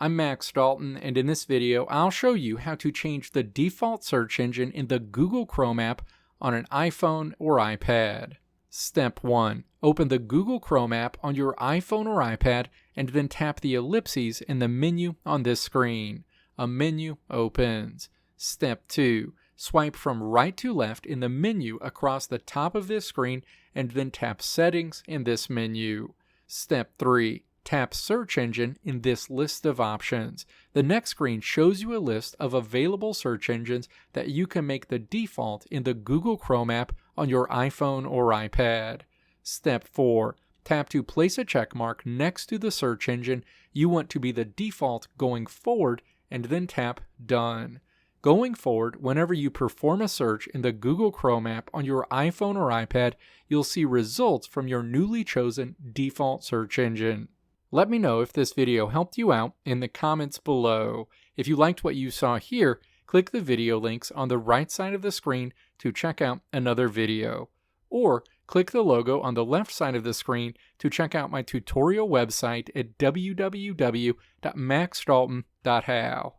I'm Max Dalton, and in this video I'll show you how to change the default search engine in the Google Chrome app on an iPhone or iPad. Step 1. Open the Google Chrome app on your iPhone or iPad and then tap the ellipses in the menu on this screen. A menu opens. Step 2. Swipe from right to left in the menu across the top of this screen and then tap Settings in this menu. Step 3. Tap Search Engine in this list of options. The next screen shows you a list of available search engines that you can make the default in the Google Chrome app on your iPhone or iPad. Step 4. Tap to place a check mark next to the search engine you want to be the default going forward and then tap Done. Going forward, whenever you perform a search in the Google Chrome app on your iPhone or iPad, you'll see results from your newly chosen default search engine. Let me know if this video helped you out in the comments below. If you liked what you saw here, click the video links on the right side of the screen to check out another video. Or click the logo on the left side of the screen to check out my tutorial website at www.maxdalton.how.